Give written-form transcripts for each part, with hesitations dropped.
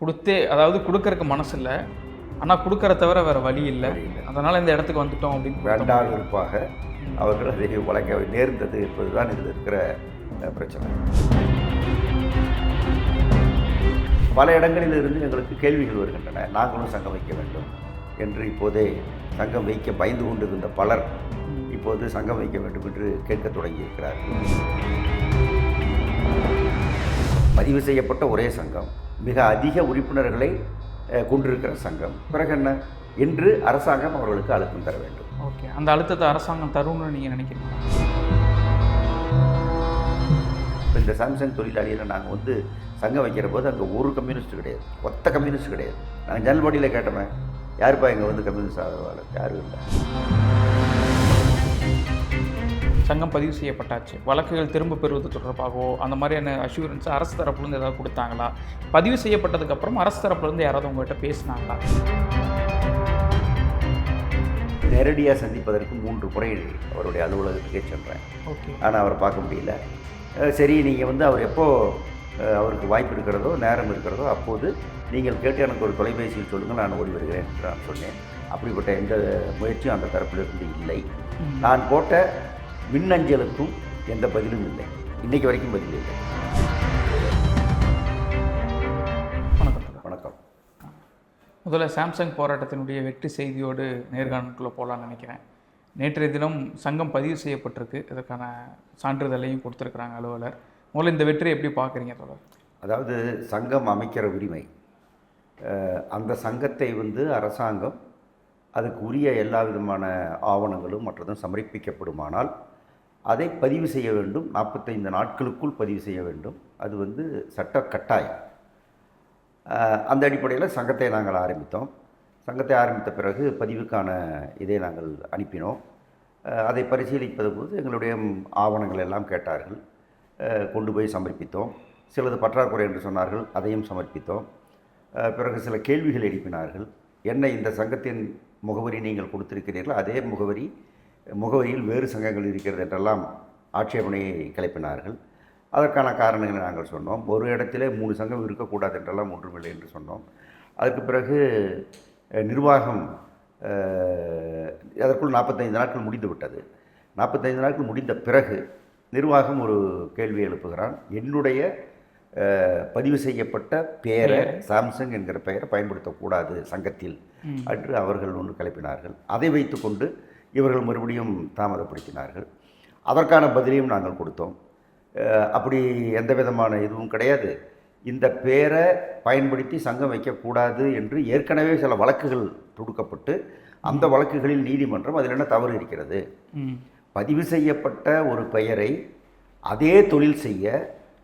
கொடுத்தே அதாவது கொடுக்கறக்கு மனசு இல்லை, ஆனால் கொடுக்கற தவிர வேறு வழி இல்லை, அதனால் இந்த இடத்துக்கு வந்துட்டோம் அப்படின்னு வேண்டாம் விருப்பாக அவர்கள் அதை வழங்க நேர்ந்தது என்பதுதான் இதில் இருக்கிற பிரச்சனை. பல இடங்களில் இருந்து எங்களுக்கு கேள்விகள் வருகின்றன. நாங்களும் சங்கம் வைக்க வேண்டும் என்று இப்போதே சங்கம் வைக்க பயந்து கொண்டிருந்த பலர் இப்போது சங்கம் வைக்க வேண்டும் என்று கேட்க தொடங்கியிருக்கிறார்கள். பதிவு செய்யப்பட்ட ஒரே சங்கம், மிக அதிக உறுப்பினர்களை கொண்டிருக்கிற சங்கம், பிறகு என்ன என்று அரசாங்கம் அவர்களுக்கு அழுத்தம் தர வேண்டும். ஓகே, அந்த அழுத்தத்தை அரசாங்கம் தரும்னு நீங்கள் நினைக்கிறீங்களா? இப்போ இந்த சாம்சங் தொழிலாளியில் நாங்கள் சங்கம் வைக்கிற போது அங்கே ஒரு கம்யூனிஸ்ட் கிடையாது, ஒத்த கம்யூனிஸ்ட் கிடையாது. நாங்கள் ஜன்னல்பாடியில் கேட்டோமே, யாருப்பா இங்கே கம்யூனிஸ்ட் ஆதரவாளர்? யாரும் இல்லை. சங்கம் பதிவு செய்யப்பட்டாச்சு, வழக்குகள் திரும்ப பெறுவது தொடர்பாகவோ அந்த மாதிரியான அஷூரன்ஸ் அரசு தரப்புலேருந்து ஏதாவது கொடுத்தாங்களா? பதிவு செய்யப்பட்டதுக்கப்புறம் அரசு தரப்புலேருந்து யாராவது உங்கள்கிட்ட பேசினாங்களா? நேரடியாக சந்திப்பதற்கு 3 முறை அவருடைய அலுவலகத்துக்கே சென்றேன். ஓகே, ஆனால் அவரை பார்க்க முடியல. சரி, நீங்கள் அவர் எப்போ அவருக்கு வாய்ப்பு இருக்கிறதோ நேரம் இருக்கிறதோ அப்போது நீங்கள் கேட்டு எனக்கு ஒரு தொலைபேசியில் சொல்லுங்கள், நான் ஓடி வருகிறேன் என்று நான் சொன்னேன். அப்படிப்பட்ட எந்த முயற்சியும் அந்த தரப்பிலிருந்து இல்லை. நான் போட்ட மின்னஞ்சலுக்கும் எந்த பதிலும் இல்லை, இன்றைக்கு வரைக்கும் பதில் இல்லை. வணக்கம். வணக்கம். முதல்ல சாம்சங் போராட்டத்தினுடைய வெற்றி செய்தியோடு நேர்காணலுக்குள்ளே போகலான்னு நினைக்கிறேன். நேற்றைய தினம் சங்கம் பதிவு செய்யப்பட்டிருக்கு, இதற்கான சான்றிதழையும் கொடுத்துருக்குறாங்க அலுவலர். முதல்ல இந்த வெற்றியை எப்படி பார்க்குறீங்க தொடர்? அதாவது சங்கம் அமைக்கிற உரிமை, அந்த சங்கத்தை அரசாங்கம் அதுக்கு உரிய எல்லா விதமான ஆவணங்களும் மற்றதும் சமர்ப்பிக்கப்படுமானால் அதை பதிவு செய்ய வேண்டும். 45 நாட்களுக்குள் பதிவு செய்ய வேண்டும். அது சட்ட கட்டாயம். அந்த அடிப்படையில் சங்கத்தை நாங்கள் ஆரம்பித்தோம். சங்கத்தை ஆரம்பித்த பிறகு பதிவுக்கான இதை நாங்கள் அனுப்பினோம். அதை பரிசீலிப்பது போது எங்களுடைய ஆவணங்கள் எல்லாம் கேட்டார்கள், கொண்டு போய் சமர்ப்பித்தோம். சிலது பற்றாக்குறை என்று சொன்னார்கள், அதையும் சமர்ப்பித்தோம். பிறகு சில கேள்விகள் எழுப்பினார்கள். என்ன, இந்த சங்கத்தின் முகவரி நீங்கள் கொடுத்திருக்கிறீர்கள், அதே முகவரியில் வேறு சங்கங்கள் இருக்கிறது என்றெல்லாம் ஆட்சேபனையை கிளப்பினார்கள். அதற்கான காரணங்களை நாங்கள் சொன்னோம். ஒரு இடத்திலே 3 சங்கம் இருக்கக்கூடாது என்றெல்லாம் ஒன்றுமில்லை என்று சொன்னோம். அதற்கு பிறகு நிர்வாகம் அதற்குள் 45 நாட்கள் முடிந்து விட்டது. 45 நாட்கள் முடிந்த பிறகு நிர்வாகம் ஒரு கேள்வி எழுப்புகிறான். என்னுடைய பதிவு செய்யப்பட்ட பெயரை, சாம்சங் என்கிற பெயரை பயன்படுத்தக்கூடாது சங்கத்தில் என்று அவர்கள் ஒன்று கிளப்பினார்கள். அதை வைத்து கொண்டு இவர்கள் மறுபடியும் தாமதப்படுத்தினார்கள். அதற்கான பதிலையும் நாங்கள் கொடுத்தோம். அப்படி எந்த விதமான இதுவும் கிடையாது, இந்த பெயரை பயன்படுத்தி சங்கம் வைக்கக்கூடாது என்று ஏற்கனவே சில வழக்குகள் தொடுக்கப்பட்டு அந்த வழக்குகளில் நீதிமன்றம் அதில் என்ன தவறு இருக்கிறது, பதிவு செய்யப்பட்ட ஒரு பெயரை அதே தொழில் செய்ய,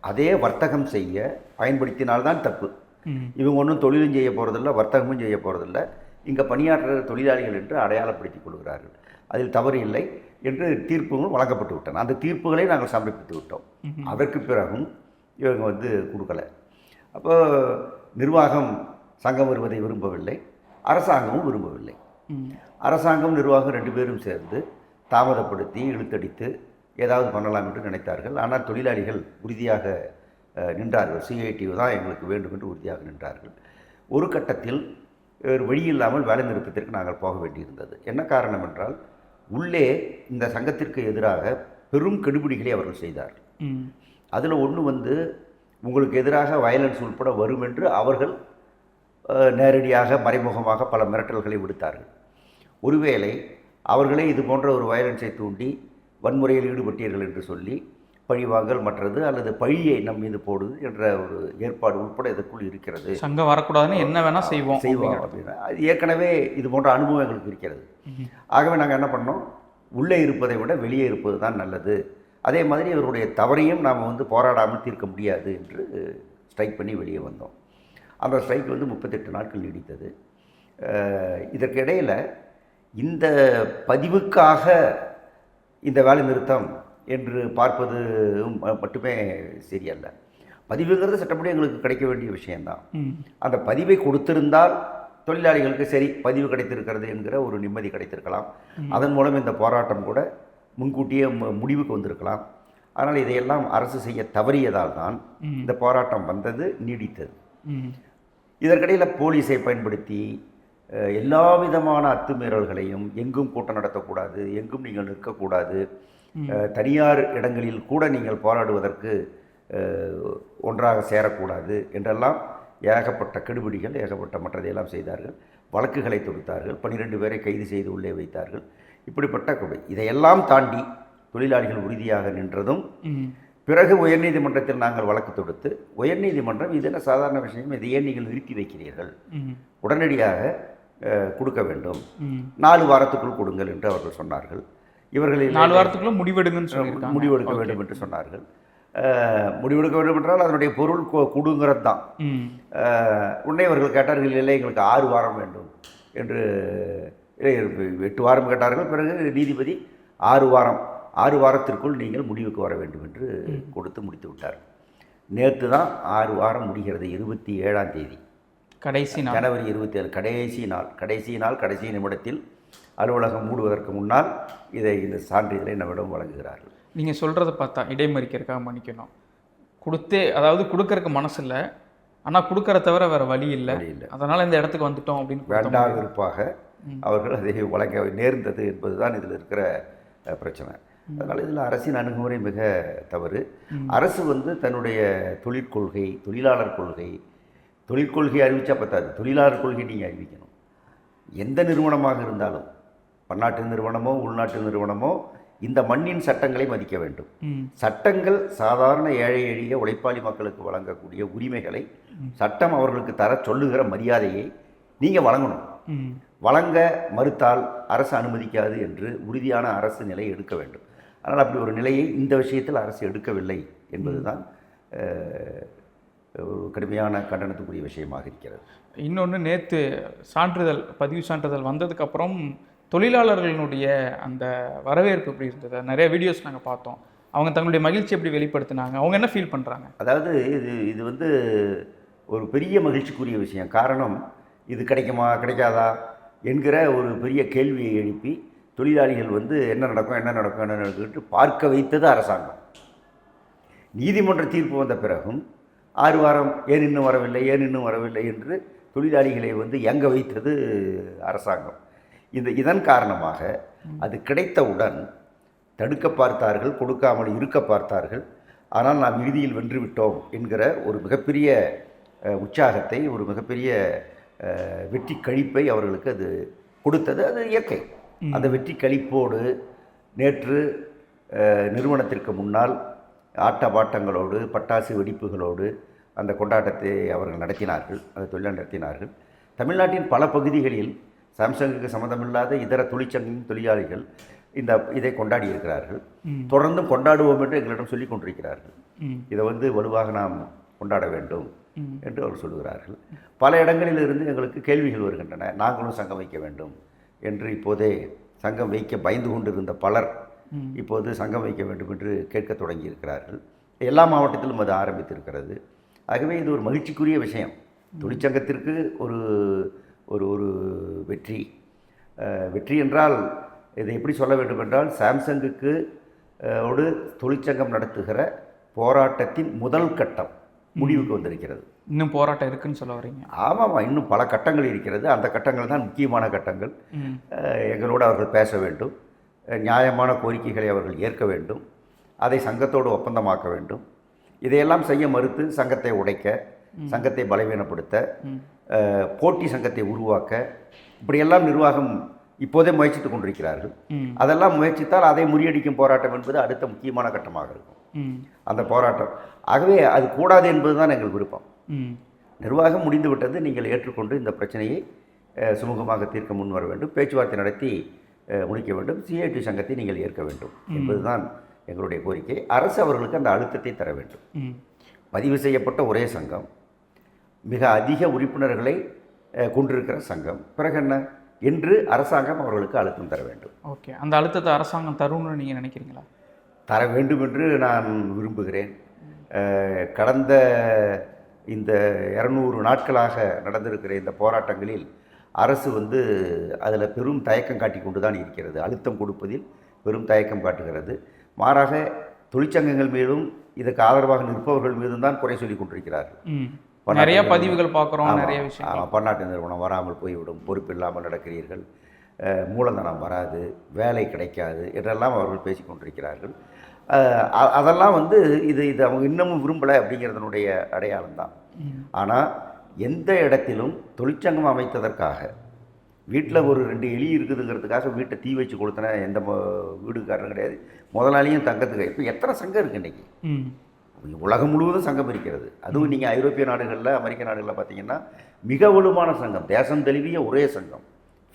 அதே வர்த்தகம் செய்ய பயன்படுத்தினால்தான் தப்பு. இவங்க ஒன்றும் தொழிலும் செய்ய போகிறதில்ல, வர்த்தகமும் செய்ய போகிறதில்ல, இங்கே பணியாற்றுற தொழிலாளிகள் என்று அடையாளப்படுத்திக் கொள்கிறார்கள், அதில் தவறு இல்லை என்று தீர்ப்புகளும் வழங்கப்பட்டு விட்டன. அந்த தீர்ப்புகளை நாங்கள் சமர்ப்பித்து விட்டோம். அதற்கு பிறகும் இவங்க கொடுக்கலை. அப்போ நிர்வாகம் சங்கம் வருவதை விரும்பவில்லை, அரசாங்கமும் விரும்பவில்லை. அரசாங்கம் நிர்வாகம் 2 பேரும் சேர்ந்து தாமதப்படுத்தி இழுத்தடித்து ஏதாவது பண்ணலாம் என்று நினைத்தார்கள். ஆனால் தொழிலாளிகள் உறுதியாக நின்றார்கள். சிஐடியு தான் எங்களுக்கு வேண்டும் என்று உறுதியாக நின்றார்கள். ஒரு கட்டத்தில் வேறு வழியில்லாமல் வேலை நிறுத்தத்திற்கு நாங்கள் போக வேண்டியிருந்தது. என்ன காரணம் என்றால், உள்ளே இந்த சங்கத்திற்கு எதிராக பெரும் கெடுபிடிகளை அவர்கள் செய்தார்கள். அதில் ஒன்று உங்களுக்கு எதிராக வயலன்ஸ் உட்பட வரும் என்று அவர்கள் நேரடியாக மறைமுகமாக பல மிரட்டல்களை விடுத்தார்கள். ஒருவேளை அவர்களே இது போன்ற ஒரு வயலன்ஸை தூண்டி வன்முறையில் ஈடுபட்டீர்கள் என்று சொல்லி பழிவாங்கல் மற்றது அல்லது பழியை நம் மீது போடுது என்ற ஒரு ஏற்பாடு உட்பட இதற்குள் இருக்கிறது. சங்கம் வரக்கூடாதுன்னு என்ன வேணால் செய்வோம் அப்படின்னா அது ஏற்கனவே இது போன்ற அனுபவம் எங்களுக்கு இருக்கிறது. ஆகவே நாங்கள் என்ன பண்ணோம், உள்ளே இருப்பதை விட வெளியே இருப்பது தான் நல்லது. அதே மாதிரி இவருடைய தவறையும் நாம் போராடாமல் தீர்க்க முடியாது என்று ஸ்ட்ரைக் பண்ணி வெளியே வந்தோம். அந்த ஸ்ட்ரைக் 38 நாட்கள் நீடித்தது. இதற்கு இடையில் இந்த பதிவுக்காக இந்த வேலை நிறுத்தம் என்று பார்ப்பது மட்டுமே சரியல்ல. பதிவுங்கிறது சட்டப்படி எங்களுக்கு கிடைக்க வேண்டிய விஷயந்தான். அந்த பதிவை கொடுத்திருந்தால் தொழிலாளிகளுக்கு சரி பதிவு கிடைத்திருக்கிறது என்கிற ஒரு நிம்மதி கிடைத்திருக்கலாம். அதன் மூலம் இந்த போராட்டம் கூட முன்கூட்டியே முடிவுக்கு வந்திருக்கலாம். ஆனால் இதையெல்லாம் அரசு செய்ய தவறியதால் தான் இந்த போராட்டம் வந்தது, நீடித்தது. இதற்கிடையில் போலீஸை பயன்படுத்தி எல்லா விதமான அத்துமீறல்களையும், எங்கும் கூட்டம் நடத்தக்கூடாது, எங்கும் நீங்கள் நிற்கக்கூடாது, தனியார் இடங்களில் கூட நீங்கள் போராடுவதற்கு ஒன்றாக சேரக்கூடாது என்றெல்லாம் ஏகப்பட்ட கெடுபிடிகள், ஏகப்பட்ட மற்றதையெல்லாம் செய்தார்கள். வழக்குகளை தொடுத்தார்கள். 12 பேரை கைது செய்து உள்ளே வைத்தார்கள். இப்படிப்பட்ட இதையெல்லாம் தாண்டி தொழிலாளிகள் உறுதியாக நின்றதும், பிறகு உயர்நீதிமன்றத்தில் நாங்கள் வழக்கு தொடுத்து, உயர்நீதிமன்றம் இது என்ன சாதாரண விஷயம், இதை ஏன் நீங்கள் நிறுத்தி வைக்கிறீர்கள், உடனடியாக கொடுக்க வேண்டும், 4 வாரத்துக்குள் கொடுங்கள் என்று அவர்கள் சொன்னார்கள். இவர்களில் 4 வாரத்துக்குள்ள முடிவெடுக்க வேண்டும் என்று சொன்னார்கள். முடிவெடுக்க வேண்டும் என்றால் அதனுடைய பொருள் கொடுங்கிறது தான். உடனே இவர்கள் கேட்டார்கள், இல்லை எங்களுக்கு 6 வாரம் வேண்டும் என்று. 8 வாரம் கேட்டார்கள். பிறகு நீதிபதி 6 வாரத்திற்குள் நீங்கள் முடிவுக்கு வர வேண்டும் என்று கொடுத்து முடித்து விட்டார். நேற்று தான் 6 வாரம் முடிகிறது, 27ஆம் தேதி, கடைசி நாள், ஜனவரி 27 கடைசி நாள். கடைசி நிமிடத்தில் அலுவலகம் மூடுவதற்கு முன்னால் இந்த சான்றிதழை நம்மிடம் வழங்குகிறார்கள். நீங்கள் சொல்கிறத பார்த்தா இடைமறிக்கிறதுக்காக மன்னிக்கணும், அதாவது கொடுக்கறதுக்கு மனசு இல்லை, ஆனால் கொடுக்கற தவிர வேறு வழி இல்லை, அதனால் இந்த இடத்துக்கு வந்துட்டோம் அப்படின்னு வேண்டாம் விருப்பாக அவர்கள் அதை வழங்க நேர்ந்தது என்பது தான் இதில் இருக்கிற பிரச்சனை. அதனால் இதில் அரசின் அணுகுமுறை மிக தவறு. அரசு தன்னுடைய தொழிற்கொள்கை, தொழிற்கொள்கை அறிவித்தா பத்தாது, தொழிலாளர் கொள்கை நீங்கள் அறிவிக்கணும். எந்த நிறுவனமாக இருந்தாலும், பன்னாட்டு நிறுவனமோ உள்நாட்டு நிறுவனமோ, இந்த மண்ணின் சட்டங்களை மதிக்க வேண்டும். சட்டங்கள் சாதாரண ஏழை எளிய உழைப்பாளி மக்களுக்கு வழங்கக்கூடிய உரிமைகளை, சட்டம் அவர்களுக்கு தர சொல்லுகிற மரியாதையை நீங்கள் வழங்கணும். வழங்க மறுத்தால் அரசு அனுமதிக்காது என்று உறுதியான அரசு நிலை எடுக்க வேண்டும். ஆனால் அப்படி ஒரு நிலையை இந்த விஷயத்தில் அரசு எடுக்கவில்லை என்பதுதான் ஒரு கடுமையான கண்டனத்துக்குரிய விஷயமாக இருக்கிறது. இன்னொன்று, நேற்று பதிவு சான்றிதழ் வந்ததுக்கப்புறம் தொழிலாளர்களுடைய அந்த வரவேற்பு எப்படி இருந்தது? நிறைய வீடியோஸ் நாங்கள் பார்த்தோம். அவங்க தங்களுடைய மகிழ்ச்சி எப்படி வெளிப்படுத்தினாங்க? அவங்க என்ன ஃபீல் பண்ணுறாங்க? அதாவது இது ஒரு பெரிய மகிழ்ச்சிக்குரிய விஷயம். காரணம், இது கிடைக்குமா கிடைக்காதா என்கிற ஒரு பெரிய கேள்வியை எழுப்பி தொழிலாளிகள் என்ன நடக்கும்ட்டு பார்க்க வைத்தது அரசாங்கம். நீதிமன்ற தீர்ப்பு வந்த பிறகும் 6 வாரம் ஏன் இன்னும் வரவில்லை என்று தொழிலாளிகளை இயங்க வைத்தது அரசாங்கம். இதன் காரணமாக அது கிடைத்தவுடன் தடுக்க பார்த்தார்கள், கொடுக்காமல் இருக்க பார்த்தார்கள். ஆனால் நாம் இறுதியில் வென்றுவிட்டோம் என்கிற ஒரு மிகப்பெரிய உற்சாகத்தை, ஒரு மிகப்பெரிய வெற்றி கழிப்பை அவர்களுக்கு அது கொடுத்தது. அது இயற்கை. அந்த வெற்றி கழிப்போடு நேற்று நிறுவனத்திற்கு முன்னால் ஆட்டப்பாட்டங்களோடு, பட்டாசு வெடிப்புகளோடு அந்த கொண்டாட்டத்தை அவர்கள் நடத்தினார்கள், அந்த தொழிலாளர் நடத்தினார்கள். தமிழ்நாட்டின் பல பகுதிகளில் சாம்சங்குக்கு சம்மந்தமில்லாத இதர தொழிற்சங்கத்தின் தொழிலாளிகள் இதை கொண்டாடி இருக்கிறார்கள். தொடர்ந்தும் கொண்டாடுவோம் என்று எங்களிடம் சொல்லிக் கொண்டிருக்கிறார்கள். இதை வலுவாக நாம் கொண்டாட வேண்டும் என்று அவர் சொல்லுகிறார்கள். பல இடங்களில் இருந்து எங்களுக்கு கேள்விகள் வருகின்றன. நாங்களும் சங்கம் வைக்க வேண்டும் என்று இப்போதே சங்கம் வைக்க பயந்து கொண்டிருந்த பலர் இப்போது சங்கம் வைக்க வேண்டும் என்று கேட்க தொடங்கி இருக்கிறார்கள். எல்லா மாவட்டத்திலும் அது ஆரம்பித்திருக்கிறது. ஆகவே இது ஒரு மகிழ்ச்சிக்குரிய விஷயம். தொழிற்சங்கத்திற்கு ஒரு ஒரு ஒரு வெற்றி என்றால் இதை எப்படி சொல்ல வேண்டும் என்றால், சாம்சங்குக்கு தொழிற்சங்கம் நடத்துகிற போராட்டத்தின் முதல் கட்டம் முடிவுக்கு வந்திருக்கிறது. இன்னும் போராட்டம் இருக்குன்னு சொல்ல வரீங்க? ஆமாம், இன்னும் பல கட்டங்கள் இருக்கிறது. அந்த கட்டங்கள் தான் முக்கியமான கட்டங்கள். எங்களோடு அவர்கள் பேச வேண்டும், நியாயமான கோரிக்கைகளை அவர்கள் ஏற்க வேண்டும், அதை சங்கத்தோடு ஒப்பந்தமாக்க வேண்டும். இதையெல்லாம் செய்ய மறுத்து சங்கத்தை உடைக்க, சங்கத்தை பலவீனப்படுத்த, போட்டி சங்கத்தை உருவாக்க, இப்படியெல்லாம் நிர்வாகம் இப்போதே முயற்சித்து கொண்டிருக்கிறார்கள். அதெல்லாம் முயற்சித்தால் அதை முறியடிக்கும் போராட்டம் என்பது அடுத்த முக்கியமான கட்டமாக இருக்கும் அந்த போராட்டம். ஆகவே அது கூடாது என்பதுதான் எங்கள் விருப்பம். நிர்வாகம் முடிந்துவிட்டது, நீங்கள் ஏற்றுக்கொண்டு இந்த பிரச்சனையை சுமூகமாக தீர்க்க முன் வர வேண்டும், பேச்சுவார்த்தை நடத்தி முடிக்க வேண்டும், சிஐடி சங்கத்தை நீங்கள் ஏற்க வேண்டும் என்பதுதான் எங்களுடைய கோரிக்கை. அரசு அவர்களுக்கு அந்த அழுத்தத்தை தர வேண்டும். பதிவு செய்யப்பட்ட ஒரே சங்கம், மிக அதிக உறுப்பினர்களை கொண்டிருக்கிற சங்கம், பிறகு என்ன என்று அரசாங்கம் அவர்களுக்கு அழுத்தம் தர வேண்டும். ஓகே, அந்த அழுத்தத்தை அரசாங்கம் தரும்னு நீங்கள் நினைக்கிறீங்களா? தர வேண்டும் என்று நான் விரும்புகிறேன். கடந்த இந்த 200 நாட்களாக நடந்திருக்கிற இந்த போராட்டங்களில் அரசு அதில் பெரும் தயக்கம் காட்டி கொண்டு தான் இருக்கிறது. அழுத்தம் கொடுப்பதில் பெரும் தயக்கம் காட்டுகிறது. மாறாக தொழிற்சங்கங்கள் மீதும் இதுக்கு ஆதரவாக நிற்பவர்கள் மீதும் தான் குறை சொல்லி கொண்டிருக்கிறார்கள். நிறைய பதிவுகள் பார்க்குறோம், நிறைய விஷயம். பன்னாட்டு நிறுவனம் வராமல் போய்விடும், பொறுப்பில்லாமல் நடக்கிறீர்கள், மூலதனம் வராது, வேலை கிடைக்காது என்றெல்லாம் அவர்கள் பேசி கொண்டிருக்கிறார்கள். அதெல்லாம் வந்து இது அவங்க இன்னமும் விரும்பலை அப்படிங்கிறதனுடைய அடையாளம் தான். ஆனால் எந்த இடத்திலும் தொழிற்சங்கம் அமைத்ததற்காக, வீட்டில் ஒரு 2 எலி இருக்குதுங்கிறதுக்காக வீட்டை தீ வச்சு கொடுத்தன எந்த வீடுக்காரரும் கிடையாது. முதலாளியும் தங்கத்துக்கு இப்போ எத்தனை சங்கம் இருக்குது இன்றைக்கி? உலகம் முழுவதும் சங்கம் இருக்கிறது. அதுவும் நீங்கள் ஐரோப்பிய நாடுகளில், அமெரிக்க நாடுகளில் பார்த்தீங்கன்னா மிக வலுவான சங்கம், தேசம் தழுவிய ஒரே சங்கம்.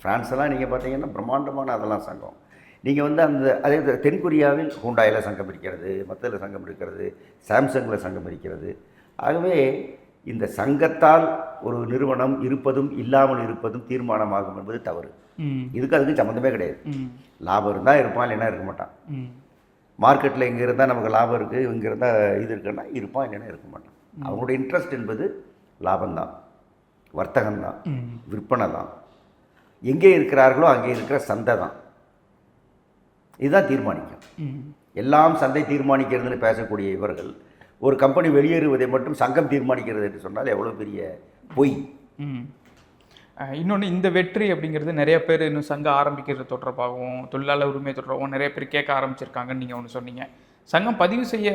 ஃப்ரான்ஸ்லாம் நீங்கள் பார்த்தீங்கன்னா பிரம்மாண்டமான அதெல்லாம் சங்கம். நீங்கள் வந்து அதே தென்கொரியாவில் ஹூண்டாயில் சங்கம் இருக்கிறது, மற்றதில் சங்கம் இருக்கிறது, சாம்சங்கில் சங்கம் இருக்கிறது. ஆகவே இந்த சங்கத்தால் ஒரு நிறுவனம் இருப்பதும் இல்லாமல் இருப்பதும் தீர்மானமாகும் என்பது தவறு. அதுக்கு சம்மந்தமே கிடையாது. லாபம் இருந்தால் இருப்பான், இல்லைன்னா இருக்க மாட்டான். மார்க்கெட்டில் இங்கே இருந்தால் நமக்கு லாபம் இருக்குது, இங்கே இருந்தால் இது இருக்குன்னா இருப்பான், இல்லைன்னா இருக்க மாட்டான். அவங்களுடைய இன்ட்ரெஸ்ட் என்பது லாபம்தான், வர்த்தகம்தான், விற்பனை தான். எங்கே இருக்கிறார்களோ அங்கே இருக்கிற சந்தை தான். இதுதான் தீர்மானிக்கும். எல்லாம் சந்தை தீர்மானிக்கிறதுன்னு பேசக்கூடிய இவர்கள் ஒரு கம்பெனி வெளியேறுவதை மட்டும் சங்கம் தீர்மானிக்கிறது என்று சொன்னால் எவ்வளோ பெரிய பொய். இன்னொன்று, இந்த வெற்றி அப்படிங்கிறது நிறைய பேர் இன்னும் சங்கம் ஆரம்பிக்கிறது தொடர்பாகவும் தொழிலாளர் உரிமை தொடர்பாகவும் நிறைய பேர் கேட்க ஆரம்பிச்சிருக்காங்கன்னு நீங்கள் ஒன்று சொன்னீங்க. சங்கம் பதிவு செய்ய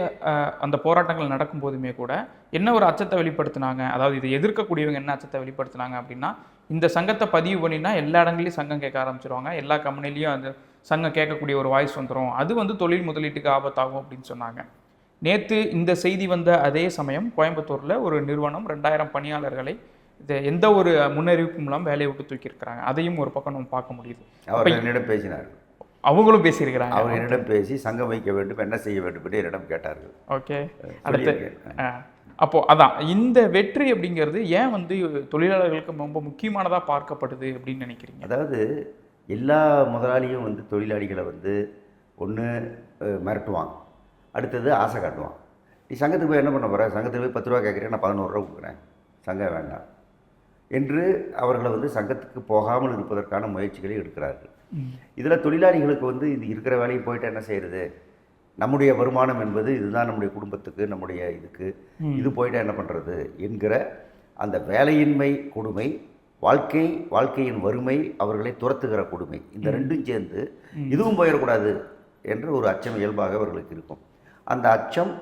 அந்த போராட்டங்கள் நடக்கும்போதுமே கூட என்ன ஒரு அச்சத்தை வெளிப்படுத்தினாங்க, அதாவது இதை எதிர்க்கக்கூடியவங்க என்ன அச்சத்தை வெளிப்படுத்தினாங்க அப்படின்னா, இந்த சங்கத்தை பதிவு பண்ணினா எல்லா இடங்களையும் சங்கம் கேட்க ஆரம்பிச்சிருவாங்க, எல்லா கம்பெனிலையும் அந்த சங்கம் கேட்கக்கூடிய ஒரு வாய்ஸ் வந்துடும், அது வந்து தொழில் முதலீட்டுக்கு ஆபத்தாகும் அப்படின்னு சொன்னாங்க. நேற்று இந்த செய்தி வந்த அதே சமயம் கோயம்புத்தூரில் ஒரு நிறுவனம் 2000 பணியாளர்களை எந்த ஒரு முன்னறிவிப்பும் இல்லாமல் வேலையை விட்டு தூக்கியிருக்கிறாங்க. அதையும் ஒரு பக்கம் நம்ம பார்க்க முடியுது. அவர் என்னிடம் பேசினார், அவங்களும் பேசியிருக்கிறாங்க. அவர் என்னிடம் பேசி சங்கம் வைக்க வேண்டும், என்ன செய்ய வேண்டும் என்று என்னிடம் கேட்டார்கள். ஓகே, அடுத்து அப்போது அதான் இந்த வெற்றி அப்படிங்கிறது ஏன் வந்து தொழிலாளர்களுக்கு ரொம்ப முக்கியமானதாக பார்க்கப்படுது அப்படின்னு நினைக்கிறீங்க? அதாவது எல்லா முதலாளியும் வந்து தொழிலாளிகளை வந்து ஒன்று மிரட்டுவான், அடுத்தது ஆசை காட்டுவான். நீ சங்கத்துக்கு போய் என்ன பண்ண போகிற, சங்கத்துக்கு போய் 10 ரூபா கேட்குறேன், நான் 11 ரூபா கொடுக்குறேன், சங்கம் வேண்டாம் என்று அவர்களை வந்து சங்கத்துக்கு போகாமல் இருப்பதற்கான முயற்சிகளை எடுக்கிறார்கள். இதில் தொழிலாளிகளுக்கு வந்து இது இருக்கிற வேலையை போயிட்டு என்ன செய்கிறது, நம்முடைய வருமானம் என்பது இதுதான், நம்முடைய குடும்பத்துக்கு, நம்முடைய இதுக்கு, இது போயிட்டு என்ன பண்ணுறது என்கிற அந்த வேலையின்மை கொடுமை, வாழ்க்கையின் வறுமை, அவர்களை துரத்துகிற கொடுமை, இந்த ரெண்டும் சேர்ந்து இதுவும் போயிடக்கூடாது என்ற ஒரு அச்சம் இயல்பாக அவர்களுக்கு இருக்கும். அந்த அச்சம்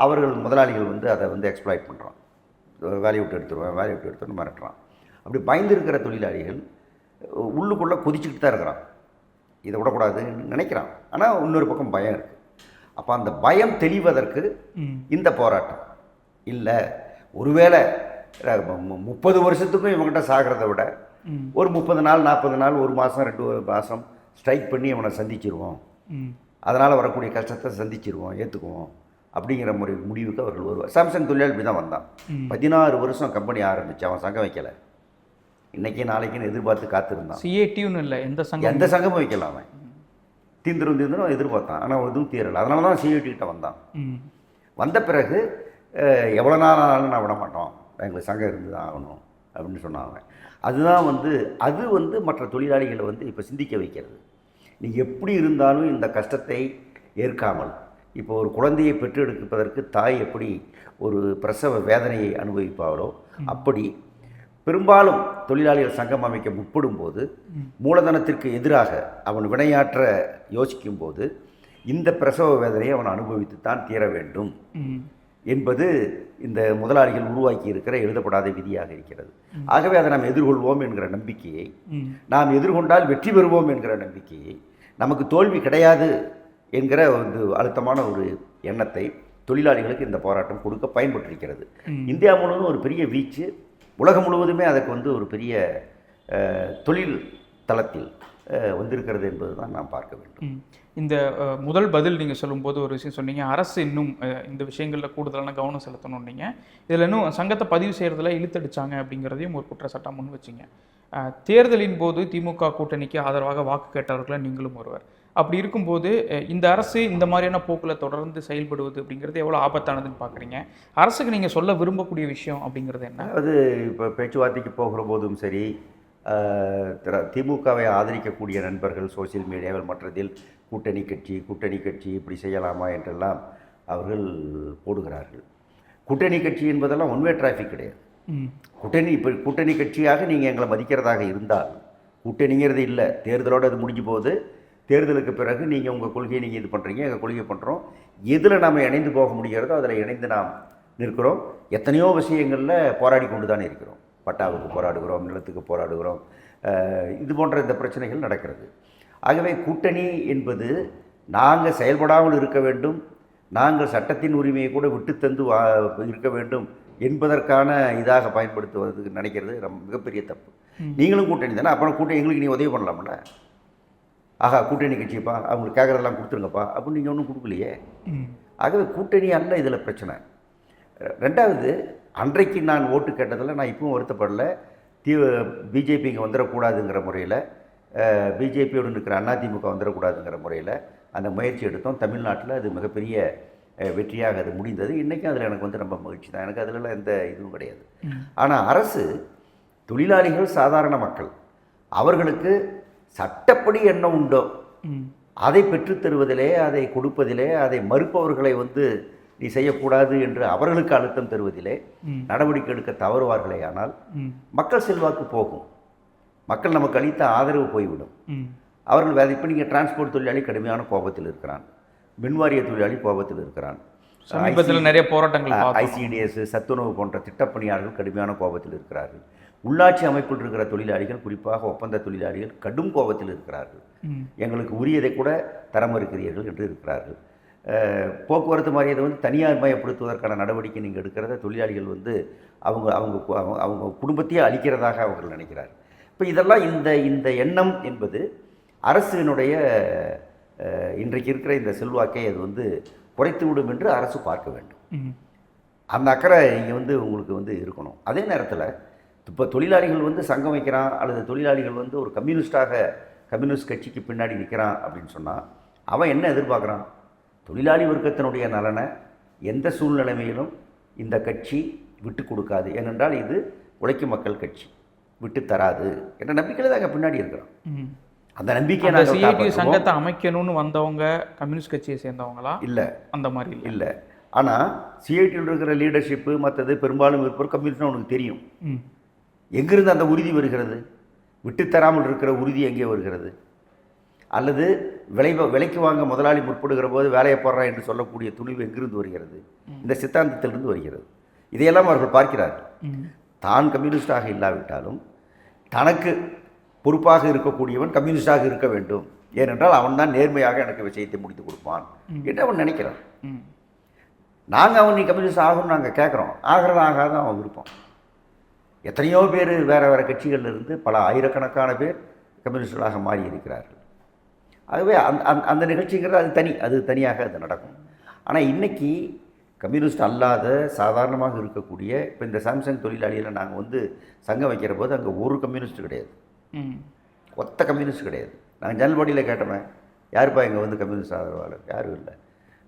அவர்கள் முதலாளிகள் வந்து அதை வந்து எக்ஸ்ப்ளாய்ட் பண்ணுறான். வேலையை விட்டு எடுத்துருவேன் மிரட்டுறான். அப்படி பயந்துருக்கிற தொழிலாளிகள் உள்ளுக்குள்ளே கொதிச்சுக்கிட்டு தான் இருக்கிறான், இதை விடக்கூடாதுன்னு நினைக்கிறான். ஆனால் இன்னொரு பக்கம் பயம் இருக்குது. அப்போ அந்த பயம் தெளிவதற்கு இந்த போராட்டம் இல்லை. ஒருவேளை 30 வருஷத்துக்கும் இவங்ககிட்ட சாகிறத விட ஒரு 30 நாள் 40 நாள், 1 மாதம் 2 மாதம் ஸ்ட்ரைக் பண்ணி அவனை சந்திச்சிருவோம், அதனால் வரக்கூடிய கஷ்டத்தை சந்திச்சிருவோம், ஏற்றுக்குவோம் அப்படிங்கிற முடிவுக்கு அவர்கள் வருவார். சாம்சங் தொழிலாளி தான் வந்தான். 16 வருஷம் கம்பெனி ஆரம்பிச்சு அவன் சங்கம் வைக்கலை. இன்றைக்கி நாளைக்குன்னு எதிர்பார்த்து காத்திருந்தான். சிஏடின்னு இல்லை, எந்த சங்கமும் வைக்கலாம். அவன் தீர்ந்துரும் எதிர்பார்த்தான், ஆனால் எதுவும் தீரலை. அதனால தான் சிஏடிக்கிட்ட வந்தான். வந்த பிறகு எவ்வளோ நாள் ஆனாலும் நான் விட மாட்டோம், எங்களுக்கு சங்கம் இருந்து தான் ஆகணும் அப்படின்னு சொன்னாங்க. அதுதான் வந்து அது வந்து மற்ற தொழிலாளிகளை வந்து இப்போ சிந்திக்க வைக்கிறது. நீங்கள் எப்படி இருந்தாலும் இந்த கஷ்டத்தை ஏற்காமல், இப்போ ஒரு குழந்தையை பெற்றெடுப்பதற்கு தாய் எப்படி ஒரு பிரசவ வேதனையை அனுபவிப்பாளோ அப்படி பெரும்பாலும் தொழிலாளிகள் சங்கம் அமைக்க முற்படும்போது மூலதனத்திற்கு எதிராக அவன் வினையாற்ற யோசிக்கும்போது இந்த பிரசவ வேதனையை அவன் அனுபவித்து தான் தீர வேண்டும் என்பது இந்த முதலாளிகள் உருவாக்கி இருக்கிற எழுதப்படாத விதியாக இருக்கிறது. ஆகவே அதை நாம் எதிர்கொள்வோம் என்கிற நம்பிக்கையை, நாம் எதிர்கொண்டால் வெற்றி பெறுவோம் என்கிற நம்பிக்கையை, நமக்கு தோல்வி கிடையாது என்கிற ஒரு அழுத்தமான ஒரு எண்ணத்தை தொழிலாளிகளுக்கு இந்த போராட்டம் கொடுக்க பயன்பட்டிருக்கிறது. இந்தியா முழுவதும் ஒரு பெரிய வீச்சு, உலகம் முழுவதுமே அதற்கு வந்து ஒரு பெரிய தொழில் தளத்தில் வந்திருக்கிறது என்பது தான் நாம் பார்க்க வேண்டும். இந்த முதல் பதில் நீங்கள் சொல்லும்போது ஒரு விஷயம் சொன்னீங்க, அரசு இன்னும் இந்த விஷயங்களில் கூடுதலான கவனம் செலுத்தணும். நீங்கள் இதில் இன்னும் சங்கத்தை பதிவு செய்கிறதுல இழுத்தடிச்சாங்க அப்படிங்கிறதையும் ஒரு குற்றச்சாட்டாக முன் வச்சிங்க. தேர்தலின் போது திமுக கூட்டணிக்கு ஆதரவாக வாக்கு கேட்டவர்களை நீங்களும் ஒருவர். அப்படி இருக்கும்போது இந்த அரசு இந்த மாதிரியான போக்கில் தொடர்ந்து செயல்படுவது அப்படிங்கிறது எவ்வளோ ஆபத்தானதுன்னு பார்க்குறீங்க? அரசுக்கு நீங்கள் சொல்ல விரும்பக்கூடிய விஷயம் அப்படிங்கிறது என்ன? அது இப்போ பேச்சுவார்த்தைக்கு போகிற போதும் சரி, திமுகவை ஆதரிக்கக்கூடிய நண்பர்கள் சோசியல் மீடியாவில் மற்றதில் கூட்டணி கட்சி இப்படி செய்யலாமா என்றெல்லாம் அவர்கள் போடுகிறார்கள். கூட்டணி கட்சி என்பதெல்லாம் ஒன்வே டிராஃபிக் கிடையாது. கூட்டணி கட்சியாக நீங்கள் எங்களை மதிக்கிறதாக இருந்தால், கூட்டணிங்கிறது இல்லை, தேர்தலோடு அது முடிஞ்சு போகுது. தேர்தலுக்கு பிறகு நீங்கள் உங்கள் கொள்கையை நீங்கள் இது பண்ணுறீங்க, எங்கள் கொள்கையை பண்ணுறோம். எதில் நாம் இணைந்து போக முடிகிறதோ அதில் இணைந்து நாம் நிற்கிறோம். எத்தனையோ விஷயங்களில் போராடி கொண்டு தான் இருக்கிறோம். பட்டாவுக்கு போராடுகிறோம், நிலத்துக்கு போராடுகிறோம், இது போன்ற இந்த பிரச்சனைகள் நடக்கிறது. ஆகவே கூட்டணி என்பது நாங்கள் செயல்படாமல் இருக்க வேண்டும், நாங்கள் சட்டத்தின் உரிமையை கூட விட்டு தந்து இருக்க வேண்டும் என்பதற்கான இதாக பயன்படுத்துவதுக்கு நினைக்கிறது மிகப்பெரிய தப்பு. நீங்களும் கூட்டணி தானே, அப்புறம் கூட்டணி எங்களுக்கு நீ உதவி பண்ணலாம்ல. ஆகா கூட்டணி கட்சிப்பா, அவங்களுக்கு கேட்குறதெல்லாம் கொடுத்துருங்கப்பா அப்படின்னு நீங்கள் ஒன்றும் கொடுக்கலையே. ஆகவே கூட்டணி அல்ல இதில் பிரச்சனை. ரெண்டாவது, அன்றைக்கு நான் ஓட்டு கேட்டதில் நான் இப்பவும் வருத்தப்படலை. பிஜேபி இங்கே வந்துடக்கூடாதுங்கிற முறையில், பிஜேபியோடு இருக்கிற அதிமுக வந்துடக்கூடாதுங்கிற முறையில் அந்த முயற்சி எடுத்தோம். தமிழ்நாட்டில் அது மிகப்பெரிய வெற்றியாக அது முடிந்தது. இன்றைக்கும் அதில் எனக்கு வந்து ரொம்ப மகிழ்ச்சி தான். எனக்கு அதிலலாம் எந்த இதுவும் கிடையாது. ஆனால் அரசு தொழிலாளிகள் சாதாரண மக்கள், அவர்களுக்கு சட்டப்படி என்ன உண்டோ அதை பெற்றுத்தருவதிலே, அதை கொடுப்பதிலே, அதை மறுப்பவர்களை வந்து நீ செய்யக்கூடாது என்று அவர்களுக்கு அழுத்தம் தருவதிலே நடவடிக்கை எடுக்க தவறுவார்களே ஆனால் மக்கள் செல்வாக்கு போகும், மக்கள் நமக்கு அளித்த ஆதரவு போய்விடும். அவர்கள் வேறு இப்போ நீங்கள் டிரான்ஸ்போர்ட் தொழிலாளி கடுமையான கோபத்தில் இருக்கிறான், மின்வாரிய தொழிலாளி கோபத்தில் இருக்கிறான், சமீபத்தில் நிறைய போராட்டங்கள், ஐசிடிஎஸ் சத்துணவு போன்ற திட்டப்பணியாளர்கள் கடுமையான கோபத்தில் இருக்கிறார்கள். உள்ளாட்சி அமைப்பில் இருக்கிற தொழிலாளிகள், குறிப்பாக ஒப்பந்த தொழிலாளிகள் கடும் கோபத்தில் இருக்கிறார்கள். எங்களுக்கு உரியதை கூட தர மறுக்கிறீர்கள் என்று இருக்கிறார்கள். போக்குவரத்து மாதிரியதை வந்து தனியார் மயப்படுத்துவதற்கான நடவடிக்கை நீங்கள் எடுக்கிறத தொழிலாளிகள் வந்து அவங்க அவங்க அவங்க குடும்பத்தையே அழிக்கிறதாக அவர்கள் நினைக்கிறார். இப்போ இதெல்லாம் இந்த எண்ணம் என்பது அரசினுடைய இன்றைக்கு இருக்கிற இந்த செல்வாக்கை அது வந்து குறைத்து விடும் என்று அரசு பார்க்க வேண்டும். அந்த அக்கறை இங்கே வந்து உங்களுக்கு வந்து இருக்கணும். அதே நேரத்தில் இப்போ தொழிலாளிகள் வந்து சங்கம் வைக்கிறான், அல்லது தொழிலாளிகள் வந்து ஒரு கம்யூனிஸ்ட் கட்சிக்கு பின்னாடி நிற்கிறான் அப்படின்னு சொன்னால் அவன் என்ன எதிர்பார்க்குறான்? தொழிலாளி வர்க்கத்தினுடைய நலனை எந்த சூழ்நிலைமையிலும் இந்த கட்சி விட்டு கொடுக்காது, ஏனென்றால் இது உழைக்கும் மக்கள் கட்சி, விட்டு தராது என்ற நம்பிக்கையில் தான் அங்கே பின்னாடி இருக்கிறோம். அந்த நம்பிக்கை சிஐடி சங்கத்தை அமைக்கணும்னு வந்தவங்க கம்யூனிஸ்ட் கட்சியை சேர்ந்தவங்களா? இல்லை, அந்த மாதிரி இல்லை. ஆனால் சிஐடியில் இருக்கிற லீடர்ஷிப்பு மற்றது பெரும்பாலும் இருப்பவர் கம்யூனிஸ்ட்னு உனக்கு தெரியும். எங்கிருந்து அந்த உறுதி வருகிறது? விட்டுத்தராமல் இருக்கிற உறுதி எங்கே வருகிறது? அல்லது விலைக்கு வாங்க முதலாளி முற்படுகிற போது வேலையை போடுறான் என்று சொல்லக்கூடிய துணிவு எங்கிருந்து வருகிறது? இந்த சித்தாந்தத்திலிருந்து வருகிறது. இதையெல்லாம் அவர்கள் பார்க்கிறார்கள். தான் கம்யூனிஸ்டாக இல்லாவிட்டாலும் தனக்கு பொறுப்பாக இருக்கக்கூடியவன் கம்யூனிஸ்டாக இருக்க வேண்டும், ஏனென்றால் அவன் தான் நேர்மையாக எனக்கு விஷயத்தை முடித்து கொடுப்பான் என்று அவன் நினைக்கிறான். நாங்கள் அவன் நீ கம்யூனிஸ்ட் ஆகும்னு நாங்கள் கேட்குறோம், ஆகிறது ஆகாத அவன் விருப்பம். எத்தனையோ பேர் வேறு கட்சிகளிலிருந்து பல ஆயிரக்கணக்கான பேர் கம்யூனிஸ்டர்களாக மாறி இருக்கிறார்கள். ஆகவே அந்த நிகழ்ச்சிங்கிறது அது தனியாக அது நடக்கும். ஆனால் இன்றைக்கி கம்யூனிஸ்ட் அல்லாத சாதாரணமாக இருக்கக்கூடிய இப்போ இந்த சாம்சங் தொழிலாளியில் நாங்கள் வந்து சங்கம் வைக்கிற போது அங்கே ஒரு கம்யூனிஸ்ட் கிடையாது, ஒத்த கம்யூனிஸ்ட் கிடையாது. நாங்கள் ஜன்னல்பாடியில் கேட்டோமே, யாருப்பா இங்கே வந்து கம்யூனிஸ்ட் ஆதரவாளர்? யாரும் இல்லை.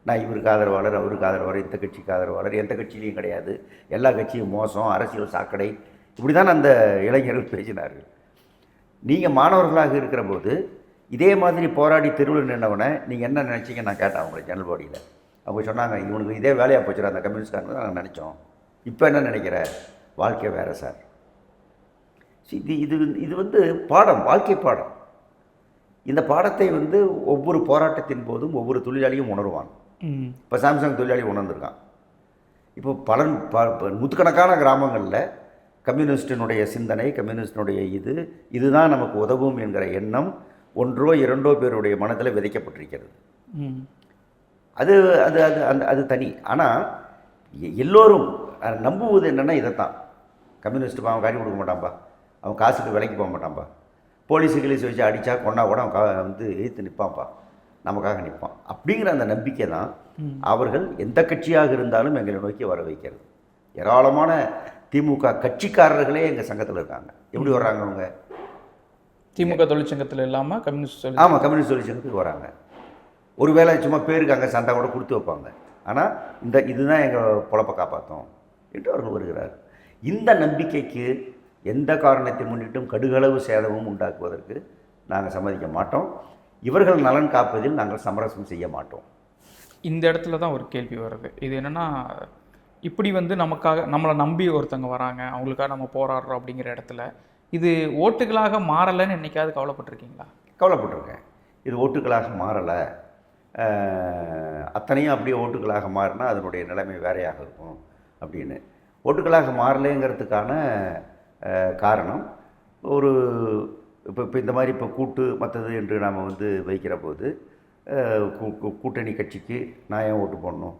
நான் இவருக்கு ஆதரவாளர், அவருக்கு ஆதரவாளர், இந்த கட்சிக்கு ஆதரவாளர், எந்த கட்சியிலையும் கிடையாது, எல்லா கட்சியும் மோசம், அரசியல் சாக்கடை, இப்படி தான் அந்த இளைஞர்கள் பேசினார்கள். நீங்கள் மாணவர்களாக இருக்கிற போது இதே மாதிரி போராடி தெருவில் நின்றவனை நீங்கள் என்ன நினச்சிங்க நான் கேட்டேன் அவங்களை ஜன்னல்பாடியில். அவங்க சொன்னாங்க, இவனுக்கு இதே வேலையாக போச்சுடா அந்த கம்யூனிஸ்ட்காரங்க நாங்கள் நினச்சோம், இப்போ என்ன நினைக்கிற? வாழ்க்கை வேறு சார். இது வந்து பாடம், வாழ்க்கை பாடம். இந்த பாடத்தை வந்து ஒவ்வொரு போராட்டத்தின் போதும் ஒவ்வொரு தொழிலாளியும் உணர்வான். இப்போ சாம்சங் தொழிலாளி உணர்ந்துருக்கான். இப்போ நூற்றுக்கணக்கான கிராமங்களில் கம்யூனிஸ்டினுடைய சிந்தனை, கம்யூனிஸ்டினுடைய இதுதான் நமக்கு உதவும் என்கிற எண்ணம் ஒன்றோ இரண்டோ பேருடைய மனதில் விதைக்கப்பட்டிருக்கிறது. அது அது அது அந்த அது தனி. ஆனால் எல்லோரும் நம்புவது என்னென்னா இதைத்தான், கம்யூனிஸ்ட் அவன் காட்டி கொடுக்க மாட்டான்பா, அவன் காசுக்கு விலைக்கு போக மாட்டான்பா, போலீஸு கிளீஸு வச்சு அடித்தா கொண்டா கூட அவன் வந்து எதிர்த்து நிற்பான்ப்பா, நமக்காக நிற்பான் அப்படிங்கிற அந்த நம்பிக்கை தான் அவர்கள் எந்த கட்சியாக இருந்தாலும் எங்களை நோக்கி வர வைக்கிறது. ஏராளமான திமுக கட்சிக்காரர்களே எங்கள் சங்கத்தில் இருக்காங்க. எப்படி வர்றாங்க அவங்க? திமுக தொழிற்சங்கத்தில் இல்லாமல் கம்யூனிஸ்ட், ஆமாம், கம்யூனிஸ்ட் தொழிற்சங்கத்துக்கு வராங்க. ஒருவேளை சும்மா பேருக்கு அங்கே சண்டை கூட கொடுத்து வைப்பாங்க, ஆனால் இதுதான் எங்கள் பொழப்பை காப்பாற்றும் என்று அவர்கள் வருகிறார். இந்த நம்பிக்கைக்கு எந்த காரணத்தை முன்னிட்டும் கடுகளவு சேதமும் உண்டாக்குவதற்கு நாங்கள் சம்மதிக்க மாட்டோம். இவர்கள் நலன் காப்பதில் நாங்கள் சமரசம் செய்ய மாட்டோம். இந்த இடத்துல தான் ஒரு கேள்வி வருது. இது என்னென்னா, இப்படி வந்து நமக்காக நம்மளை நம்பி ஒருத்தங்க வராங்க, அவங்களுக்காக நம்ம போராடுறோம் அப்படிங்கிற இடத்துல இது ஓட்டுகளாக மாறலைன்னு என்னைக்காவது கவலைப்பட்டிருக்கீங்களா? கவலைப்பட்டிருக்கேன். இது ஓட்டுகளாக மாறலை, அத்தனையும் அப்படியே ஓட்டுகளாக மாறினா அதனுடைய நிலைமை வேறையாக இருக்கும் அப்படின்னு. ஓட்டுகளாக மாறலைங்கிறதுக்கான காரணம் ஒரு இப்போ இந்த மாதிரி இப்போ கூட்டு மற்றது என்று நாம் வந்து வைக்கிற போது கூட்டணி கட்சிக்கு நான் ஏன் ஓட்டு போடணும்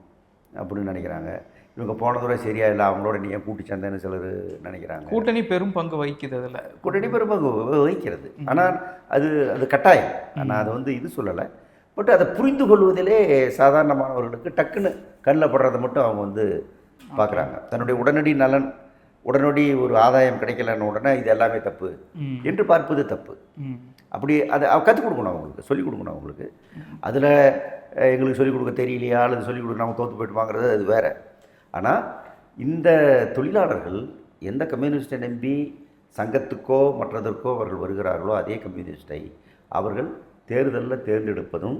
அப்படின்னு நினைக்கிறாங்க. இவங்க போன தடவை சரியா இல்லை, அவங்களோட நீ ஏன் கூட்டு சந்தைன்னு சிலர் நினைக்கிறாங்க. கூட்டணி பெரும் பங்கு வகிக்குது அதில். கூட்டணி பெரும் பங்கு வகிக்கிறது, ஆனால் அது கட்டாயம். நான் அதை வந்து இது சொல்லலை. பட் அதை புரிந்து கொள்வதிலே சாதாரணமானவர்களுக்கு டக்குன்னு கண்ணில் படுறதை மட்டும் அவங்க வந்து பார்க்குறாங்க. தன்னுடைய உடனடி நலன், உடனடி ஒரு ஆதாயம் கிடைக்கலன்னு உடனே இது எல்லாமே தப்பு என்று பார்ப்பது தப்பு. அப்படி அதை கற்றுக் கொடுக்கணும், அவங்களுக்கு சொல்லிக் கொடுக்கணும். அவங்களுக்கு அதில் எங்களுக்கு சொல்லிக் கொடுக்க தெரியலையா அல்லது சொல்லிக் கொடுக்க நம்ம தோற்று போய்ட்டு வாங்குறது அது வேறு. ஆனால் இந்த தொழிலாளர்கள் எந்த கம்யூனிஸ்டை நம்பி சங்கத்துக்கோ மற்றதற்கோ அவர்கள் வருகிறார்களோ அதே கம்யூனிஸ்டை அவர்கள் தேர்தலில் தேர்ந்தெடுப்பதும்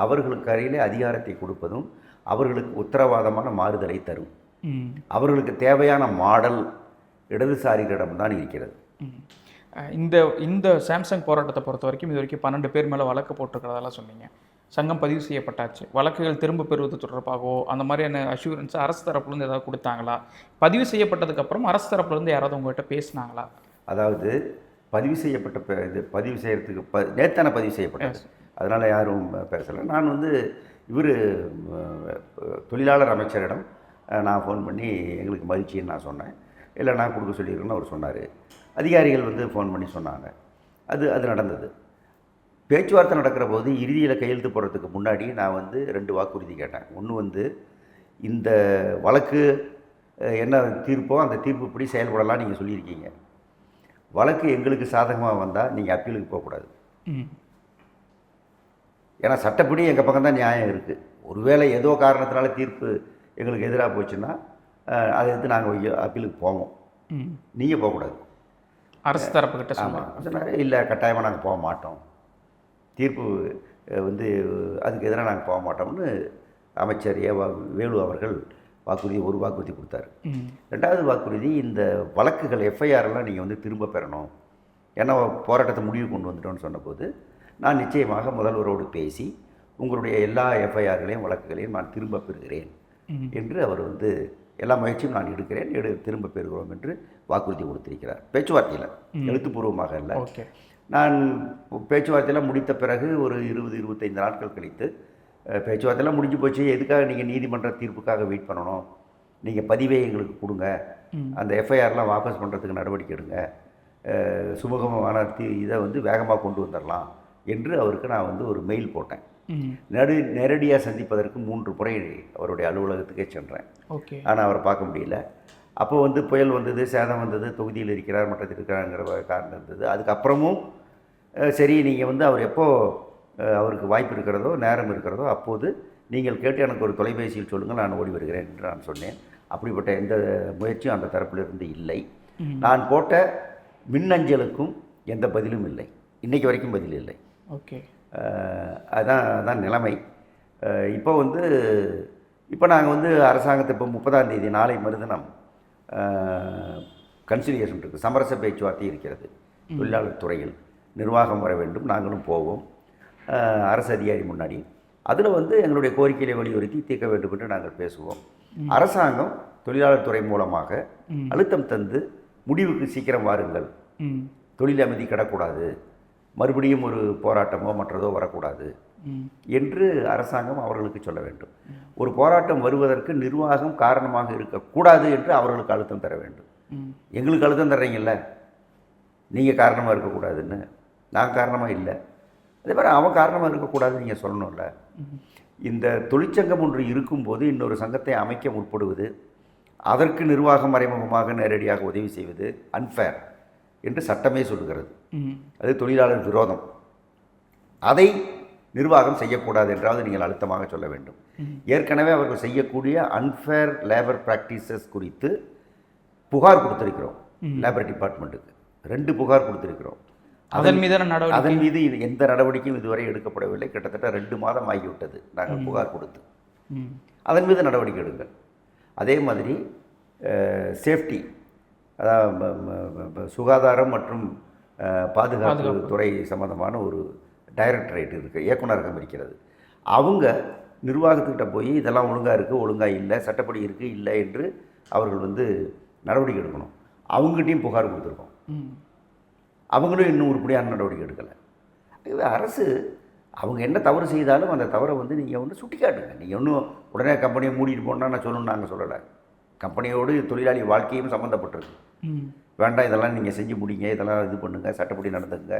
அவர்களுக்கு அருகிலே அதிகாரத்தை கொடுப்பதும் அவர்களுக்கு உத்தரவாதமான மாறுதலை தரும். அவர்களுக்கு தேவையான மாடல் இடதுசாரிகளிடம்தான் இருக்கிறது. இந்த சாம்சங் போராட்டத்தை பொறுத்த வரைக்கும் இது வரைக்கும் 12 பேர் மேலே வழக்கு போட்டிருக்கிறதெல்லாம் சொன்னீங்க. சங்கம் பதிவு செய்யப்பட்டாச்சு. வழக்குகள் திரும்ப பெறுவது தொடர்பாகவோ அந்த மாதிரியான அஷூரன்ஸ் அரசு தரப்புலேருந்து ஏதாவது கொடுத்தாங்களா? பதிவு செய்யப்பட்டதுக்கப்புறம் அரசு தரப்புலேருந்து யாராவது உங்கள்கிட்ட பேசினாங்களா? அதாவது பதிவு செய்யப்பட்ட இது பதிவு செய்கிறதுக்கு நேத்தான பதிவு செய்யப்பட்டது, அதனால் யாரும் பேசலை. நான் வந்து இவர் தொழிலாளர் அமைச்சரிடம் நான் ஃபோன் பண்ணி எங்களுக்கு மகிழ்ச்சின்னு நான் சொன்னேன். இல்லை நான் கொடுக்க சொல்லியிருக்கேன்னு அவர் சொன்னார். அதிகாரிகள் வந்து ஃபோன் பண்ணி சொன்னாங்க. அது நடந்தது. பேச்சுவார்த்தை நடக்கிற போது இறுதியில் கையெழுத்து போடுறதுக்கு முன்னாடி நான் வந்து 2 வாக்குறுதி கேட்டேன். ஒன்று வந்து இந்த வழக்கு என்ன தீர்ப்போ அந்த தீர்ப்புப்படி செயல்படலாம் நீங்கள் சொல்லியிருக்கீங்க. வழக்கு எங்களுக்கு சாதகமாக வந்தால் நீங்கள் அப்பீலுக்கு போகக்கூடாது. ஏன்னா சட்டப்படி எங்கள் பக்கம் தான் நியாயம் இருக்குது. ஒருவேளை ஏதோ காரணத்தினால தீர்ப்பு எங்களுக்கு எதிராக போச்சுன்னா அதை எடுத்து நாங்கள் அப்பீலுக்கு போவோம், நீங்கள் போகக்கூடாது. அரசு தரப்புக்கிட்ட சொன்னார். இல்லை கட்டாயமாக நாங்கள் போக மாட்டோம், தீர்ப்பு வந்து அதுக்கு எதிராக நாங்கள் போக மாட்டோம்னு அமைச்சர் வேலு அவர்கள் ஒரு வாக்குறுதி கொடுத்தாரு. 2வது வாக்குறுதி, இந்த வழக்குகள் எஃப்ஐஆர்லாம் நீங்கள் வந்து திரும்ப பெறணும், ஏன்னா போராட்டத்தை முடிவு கொண்டு வந்துட்டோன்னு சொன்னபோது நான் நிச்சயமாக முதல்வரோடு பேசி உங்களுடைய எல்லா எஃப்ஐஆர்களையும் வழக்குகளையும் நான் திரும்ப பெறுகிறேன் என்று அவர் வந்து எல்லா முயற்சியும் நான் எடுக்கிறேன், திரும்ப பெறுகிறோம் என்று வாக்குறுதி கொடுத்திருக்கிறார். பேச்சுவார்த்தையில், எழுத்துப்பூர்வமாக இல்லை. நான் பேச்சுவார்த்தையெல்லாம் முடித்த பிறகு ஒரு 20-25 நாட்கள் கழித்து பேச்சுவார்த்தையெல்லாம் முடிஞ்சு போச்சு, எதுக்காக நீங்கள் நீதிமன்ற தீர்ப்புக்காக வெயிட் பண்ணணும், நீங்கள் பதிவே எங்களுக்கு கொடுங்க, அந்த எஃப்ஐஆர்லாம் வாபஸ் பண்ணுறதுக்கு நடவடிக்கை எடுங்க, சுமூகமான இதை வந்து வேகமாக கொண்டு வந்துடலாம் என்று அவருக்கு நான் வந்து ஒரு மெயில் போட்டேன். நேரடியாக சந்திப்பதற்கு 3 முறை அவருடைய அலுவலகத்துக்கே சென்றேன். ஆனால் அவரை பார்க்க முடியல. அப்போ வந்து புயல் வந்தது, சேதம் வந்தது, தொகுதியில் இருக்கிறார் மற்றத்தில் இருக்கிறாங்கிற காரணம் இருந்தது. அதுக்கப்புறமும் சரி நீங்கள் வந்து அவர் எப்போ அவருக்கு வாய்ப்பு இருக்கிறதோ நேரம் இருக்கிறதோ அப்போது நீங்கள் கேட்டு எனக்கு ஒரு தொலைபேசியில் சொல்லுங்கள், நான் ஓடி வருகிறேன் என்று நான் சொன்னேன். அப்படிப்பட்ட எந்த முயற்சியும் அந்த தரப்பிலிருந்து இல்லை. நான் போட்ட மின்னஞ்சலுக்கும் எந்த பதிலும் இல்லை, இன்றைக்கு வரைக்கும் பதில் இல்லை. அதான் நிலைமை. இப்போ நாங்கள் வந்து அரசாங்கத்தை இப்போ 30ஆம் தேதி நாளை மறுதினம் கன்சிலியேஷன் இருக்குது, சமரச பேச்சுவார்த்தை இருக்கிறது. தொழிலாளர் துறையில் நிர்வாகம் வர வேண்டும், நாங்களும் போவோம் அரசு அதிகாரி முன்னாடி. அதில் வந்து எங்களுடைய கோரிக்கையை வலியுறுத்தி தீர்க்க வேண்டும் என்று நாங்கள் பேசுவோம். அரசாங்கம் தொழிலாளர் துறை மூலமாக அழுத்தம் தந்து முடிவுக்கு சீக்கிரம் வாருங்கள், தொழில் அமைதி கிடக்கூடாது, மறுபடியும் ஒரு போராட்டமோ மற்றதோ வரக்கூடாது என்று அரசாங்கம் அவர்களுக்கு சொல்ல வேண்டும். ஒரு போராட்டம் வருவதற்கு நிர்வாகம் காரணமாக இருக்கக்கூடாது என்று அவர்களுக்கு அழுத்தம் தர வேண்டும். எங்களுக்கு அழுத்தம் தர்றீங்கல்ல, நீங்கள் காரணமாக இருக்கக்கூடாதுன்னு. நான் காரணமாக இல்லை, அதே மாதிரி அவன் காரணமாக இருக்கக்கூடாதுன்னு நீங்கள் சொல்லணும்ல. இந்த தொழிற்சங்கம் ஒன்று இருக்கும்போது இன்னொரு சங்கத்தை அமைக்க முற்படுவது, அதற்கு நிர்வாகம் மறைமுகமாக நேரடியாக உதவி செய்வது அன்ஃபேர் என்று சட்டமே சொல்லுகிறது. அது தொழிலாளர் விரோதம். அதை நிர்வாகம் செய்யக்கூடாது என்றாவது நீங்கள் அழுத்தமாக சொல்ல வேண்டும். ஏற்கனவே அவர்கள் செய்யக்கூடிய அன்ஃபேர் லேபர் ப்ராக்டிசஸ் குறித்து புகார் கொடுத்திருக்கிறோம் லேபர் டிபார்ட்மெண்ட்டுக்கு. 2 புகார் கொடுத்திருக்கிறோம். அதன் மீது எந்த நடவடிக்கையும் இதுவரை எடுக்கப்படவில்லை. கிட்டத்தட்ட 2 மாதம் ஆகிவிட்டது நாங்கள் புகார் கொடுத்து. அதன் மீது நடவடிக்கை எடுங்கள். அதே மாதிரி சேஃப்டி, அதாவது சுகாதாரம் மற்றும் பாதுகாப்பு துறை சம்மந்தமான ஒரு டைரக்டரேட் இருக்குது, இயக்குநரகம் இருக்கிறது. அவங்க நிர்வாகத்துக்கிட்ட போய் இதெல்லாம் ஒழுங்காக இருக்குது, ஒழுங்காக இல்லை, சட்டப்படி இருக்குது இல்லை என்று அவர்கள் வந்து நடவடிக்கை எடுக்கணும். அவங்ககிட்டையும் புகார் கொடுத்துருக்கோம். அவங்களும் இன்னும் உருப்படியான நடவடிக்கை எடுக்கலை. அரசு அவங்க என்ன தவறு செய்தாலும் அந்த தவறை வந்து நீங்கள் வந்து சுட்டி காட்டுங்க. நீங்கள் ஒன்றும் உடனே கம்பெனியை மூடிட்டு போனால் நான் சொல்லணும்னு நாங்கள் சொல்லலை. கம்பெனியோடு தொழிலாளி வாழ்க்கையும் சம்மந்தப்பட்டிருக்கு. வேண்டாம், இதெல்லாம் நீங்கள் செஞ்சு முடிங்க, இதெல்லாம் இது பண்ணுங்கள், சட்டப்படி நடந்துங்க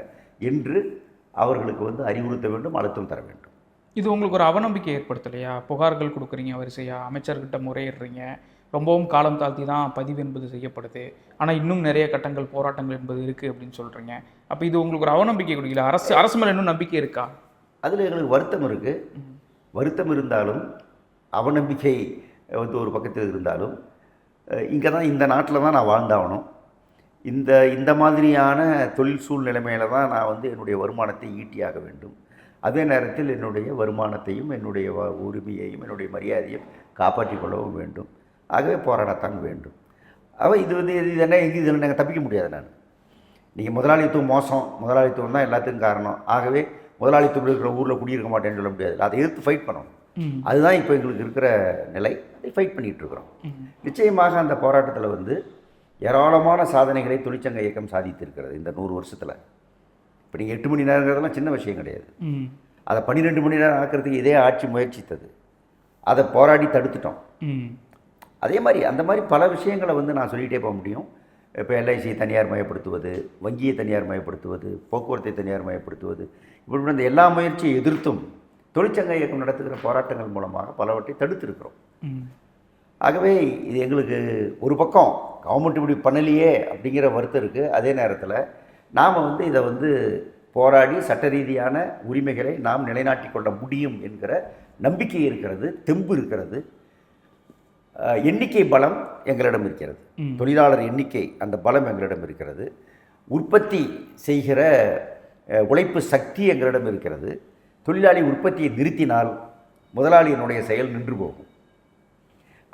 என்று அவர்களுக்கு வந்து அறிவுறுத்த வேண்டும், அழுத்தம் தர வேண்டும். இது உங்களுக்கு ஒரு அவநம்பிக்கை ஏற்படுத்தலையா? புகார்கள் கொடுக்குறீங்க வரிசையாக, அமைச்சர்கிட்ட முறையிடுறீங்க, ரொம்பவும் காலம் தாழ்த்தி தான் பதிவு என்பது செய்யப்படுது, ஆனால் இன்னும் நிறைய கட்டங்கள் போராட்டங்கள் என்பது இருக்குது அப்படின்னு சொல்கிறீங்க. அப்போ இது உங்களுக்கு ஒரு அவநம்பிக்கை கொடுக்கல? அரசு மேலே இன்னும் நம்பிக்கை இருக்கா? அதில் எங்களுக்கு வருத்தம் இருக்குது. வருத்தம் இருந்தாலும் அவநம்பிக்கை வந்து ஒரு பக்கத்தில் இருந்தாலும் இங்கே தான், இந்த நாட்டில் தான் நான் வாழ்ந்தாகணும். இந்த மாதிரியான தொழில் சூழ்நிலைமையில் தான் நான் வந்து என்னுடைய வருமானத்தை ஈட்டியாக வேண்டும். அதே நேரத்தில் என்னுடைய வருமானத்தையும் என்னுடைய உரிமையையும் என்னுடைய மரியாதையும் காப்பாற்றி கொள்ளவும் வேண்டும். ஆகவே போராடத்தான் வேண்டும். இது வந்து இதில் நாங்கள் தப்பிக்க முடியாது. நீங்கள் முதலாளித்துவம் மோசம், முதலாளித்துவம் தான் எல்லாத்துக்கும் காரணம், ஆகவே முதலாளித்துவம் இருக்கிற ஊரில் குடியிருக்க மாட்டேன்னு சொல்ல முடியாது. அதை எதிர்த்து ஃபைட் பண்ணணும். அதுதான் இப்போ எங்களுக்கு இருக்கிற நிலை. அதை ஃபைட் பண்ணிகிட்ருக்குறோம். நிச்சயமாக அந்த போராட்டத்தில் வந்து ஏராளமான சாதனைகளை தொழிற்சங்க இயக்கம் சாதித்திருக்கிறது இந்த 100 வருஷத்தில். இப்போ நீங்கள் 8 மணி நேரங்கிறதெல்லாம் சின்ன விஷயம் கிடையாது. அதை 12 மணி நேரம் ஆக்கிறதுக்கு இதே ஆட்சி முயற்சித்தது. அதை போராடி தடுத்துட்டோம். அதே மாதிரி அந்த மாதிரி பல விஷயங்களை வந்து நான் சொல்லிகிட்டே போக முடியும். இப்போ எல்ஐசி தனியார் மயப்படுத்துவது, வங்கியை தனியார் மயப்படுத்துவது, போக்குவரத்தை தனியார் மயப்படுத்துவது, இப்படி இந்த எல்லா முயற்சியை எதிர்த்தும் தொழிற்சங்க இயக்கம் நடத்துகிற போராட்டங்கள் மூலமாக பலவற்றை தடுத்திருக்கிறோம். ஆகவே இது எங்களுக்கு ஒரு பக்கம் கவர்மெண்ட் இப்படி பண்ணலையே அப்படிங்கிற வருத்தம் இருக்குது. அதே நேரத்தில் நாம் வந்து இதை வந்து போராடி சட்ட ரீதியான உரிமைகளை நாம் நிலைநாட்டி கொள்ள முடியும் என்கிற நம்பிக்கை இருக்கிறது, தெம்பு இருக்கிறது, எண்ணிக்கை பலம் எங்களிடம் இருக்கிறது. தொழிலாளர் எண்ணிக்கை, அந்த பலம் எங்களிடம் இருக்கிறது. உற்பத்தி செய்கிற உழைப்பு சக்தி எங்களிடம் இருக்கிறது. தொழிலாளி உற்பத்தியை நிறுத்தினால் முதலாளியினுடைய செயல் நின்று போகும்.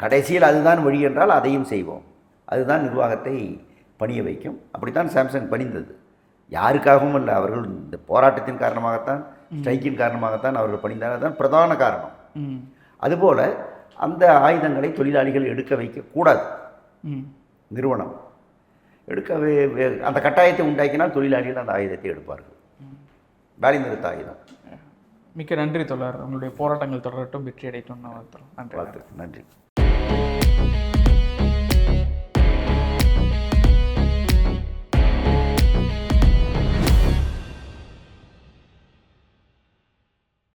கடைசியில் அதுதான் வழி என்றால் அதையும் செய்வோம். அதுதான் நிர்வாகத்தை பணிய வைக்கும். அப்படித்தான் சாம்சங் பணிந்தது. யாருக்காகவும் இல்லை, அவர்கள் இந்த போராட்டத்தின் காரணமாகத்தான், ஸ்ட்ரைக்கின் காரணமாகத்தான் அவர்கள் பணிந்தார். அதுதான் பிரதான காரணம். அதுபோல் அந்த ஆயுதங்களை தொழிலாளிகள் எடுக்க வைக்கக்கூடாது. நிறுவனம் எடுக்கவே அந்த கட்டாயத்தை உண்டாக்கினால் தொழிலாளிகள் அந்த ஆயுதத்தை எடுப்பார்கள். வேலை நிறுத்த ஆயுதம். மிக்க நன்றி தோழர். உங்களுடைய போராட்டங்கள் தொடரட்டும், வெற்றி அடையட்டும். நன்றி. நன்றி.